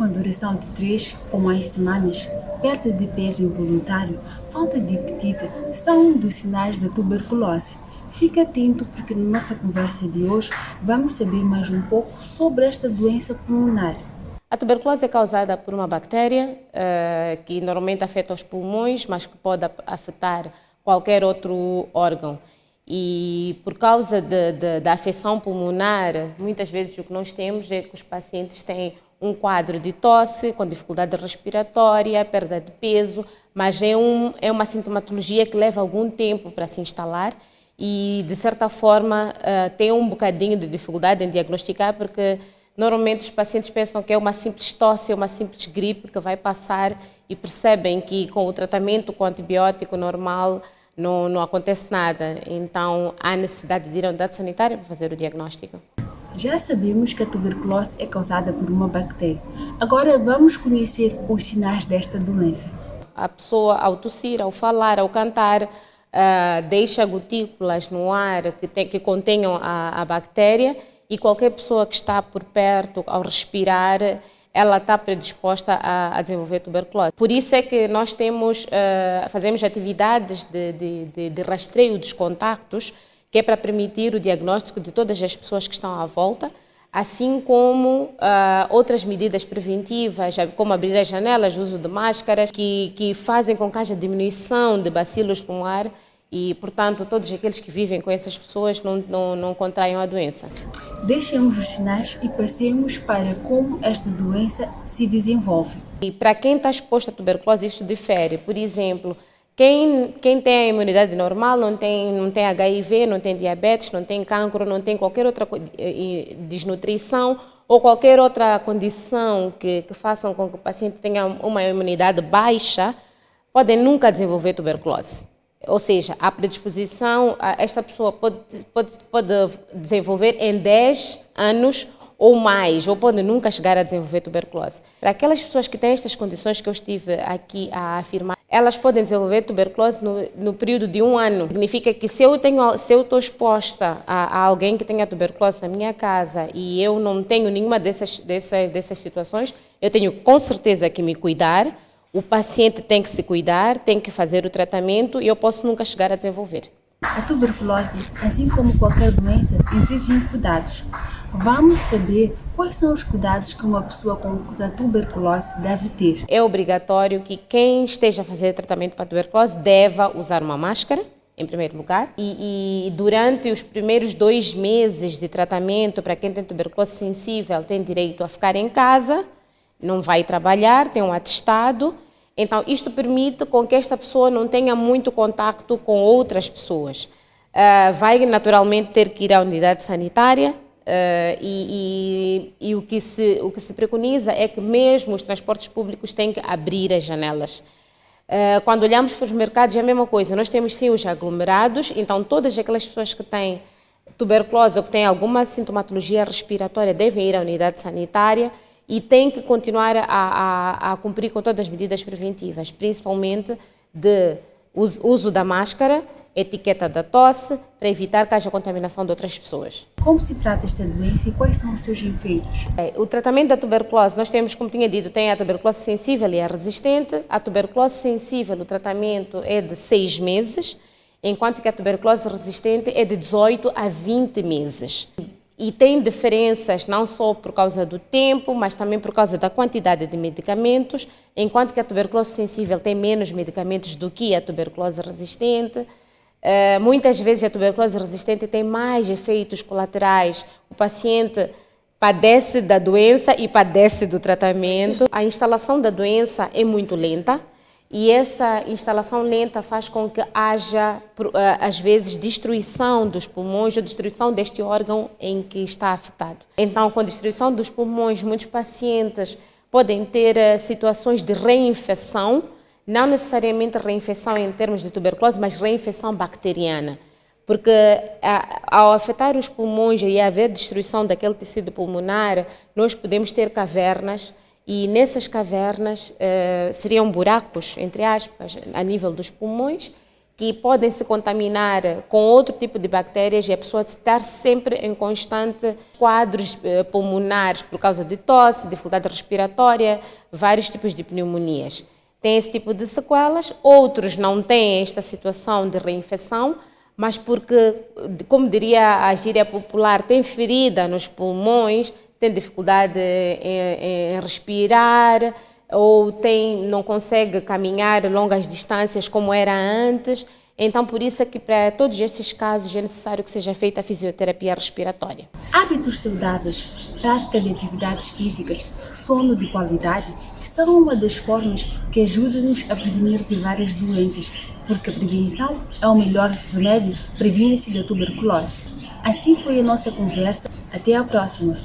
com duração de 3 ou mais semanas, perda de peso involuntário, falta de apetite são um dos sinais da tuberculose. Fique atento porque na nossa conversa de hoje vamos saber mais um pouco sobre esta doença pulmonar. A tuberculose é causada por uma bactéria que normalmente afeta os pulmões, mas que pode afetar qualquer outro órgão. E por causa da afecção pulmonar, muitas vezes o que nós temos é que os pacientes têm um quadro de tosse, com dificuldade respiratória, perda de peso, mas é uma sintomatologia que leva algum tempo para se instalar e, de certa forma, tem um bocadinho de dificuldade em diagnosticar, porque normalmente os pacientes pensam que é uma simples tosse, uma simples gripe que vai passar e percebem que com o tratamento com antibiótico normal não acontece nada. Então há necessidade de ir à unidade sanitária para fazer o diagnóstico. Já sabemos que a tuberculose é causada por uma bactéria. Agora vamos conhecer os sinais desta doença. A pessoa, ao tossir, ao falar, ao cantar, deixa gotículas no ar que contenham a bactéria, e qualquer pessoa que está por perto, ao respirar, ela está predisposta a desenvolver tuberculose. Por isso é que nós fazemos atividades de rastreio dos contactos, que é para permitir o diagnóstico de todas as pessoas que estão à volta, assim como outras medidas preventivas, como abrir as janelas, o uso de máscaras, que fazem com que haja diminuição de bacilos no ar e, portanto, todos aqueles que vivem com essas pessoas não contraiam a doença. Deixemos os sinais e passemos para como esta doença se desenvolve. E para quem está exposto à tuberculose, isso difere. Por exemplo, quem tem a imunidade normal, não tem HIV, não tem diabetes, não tem cancro, não tem qualquer outra desnutrição ou qualquer outra condição que façam com que o paciente tenha uma imunidade baixa, podem nunca desenvolver tuberculose. Ou seja, a predisposição, esta pessoa pode desenvolver em 10 anos ou mais, ou pode nunca chegar a desenvolver tuberculose. Para aquelas pessoas que têm estas condições que eu estive aqui a afirmar, elas podem desenvolver tuberculose no período de 1 ano. Significa que se eu estou exposta a alguém que tenha tuberculose na minha casa e eu não tenho nenhuma dessas situações, eu tenho com certeza que me cuidar. O paciente tem que se cuidar, tem que fazer o tratamento e eu posso nunca chegar a desenvolver. A tuberculose, assim como qualquer doença, exige cuidados. Vamos saber quais são os cuidados que uma pessoa com tuberculose deve ter. É obrigatório que quem esteja a fazer tratamento para a tuberculose deva usar uma máscara, em primeiro lugar, e durante os primeiros 2 meses de tratamento, para quem tem tuberculose sensível, tem direito a ficar em casa, não vai trabalhar, tem um atestado. Então, isto permite com que esta pessoa não tenha muito contacto com outras pessoas. Vai naturalmente ter que ir à unidade sanitária e o que se preconiza é que mesmo os transportes públicos têm que abrir as janelas. Quando olhamos para os mercados é a mesma coisa, nós temos sim os aglomerados, então todas aquelas pessoas que têm tuberculose ou que têm alguma sintomatologia respiratória devem ir à unidade sanitária e tem que continuar a cumprir com todas as medidas preventivas, principalmente de uso da máscara, etiqueta da tosse, para evitar que haja contaminação de outras pessoas. Como se trata esta doença e quais são os seus efeitos? O tratamento da tuberculose, nós temos, como tinha dito, tem a tuberculose sensível e a resistente. A tuberculose sensível, o tratamento é de 6 meses, enquanto que a tuberculose resistente é de 18 a 20 meses. E tem diferenças não só por causa do tempo, mas também por causa da quantidade de medicamentos, enquanto que a tuberculose sensível tem menos medicamentos do que a tuberculose resistente. Muitas vezes a tuberculose resistente tem mais efeitos colaterais. O paciente padece da doença e padece do tratamento. A instalação da doença é muito lenta. E essa instalação lenta faz com que haja, às vezes, destruição dos pulmões ou destruição deste órgão em que está afetado. Então, com a destruição dos pulmões, muitos pacientes podem ter situações de reinfecção, não necessariamente reinfecção em termos de tuberculose, mas reinfecção bacteriana. Porque ao afetar os pulmões e haver destruição daquele tecido pulmonar, nós podemos ter cavernas. E nessas cavernas seriam buracos, entre aspas, a nível dos pulmões, que podem se contaminar com outro tipo de bactérias e a pessoa estar sempre em constante quadros pulmonares por causa de tosse, dificuldade respiratória, vários tipos de pneumonias. Tem esse tipo de sequelas, outros não têm esta situação de reinfecção, mas porque, como diria a gíria popular, tem ferida nos pulmões, tem dificuldade em respirar, ou não consegue caminhar longas distâncias como era antes. Então, por isso é que para todos estes casos é necessário que seja feita a fisioterapia respiratória. Hábitos saudáveis, prática de atividades físicas, sono de qualidade são uma das formas que ajudam-nos a prevenir de várias doenças, porque a prevenção é o melhor remédio, previne-se da tuberculose. Assim foi a nossa conversa. Até a próxima!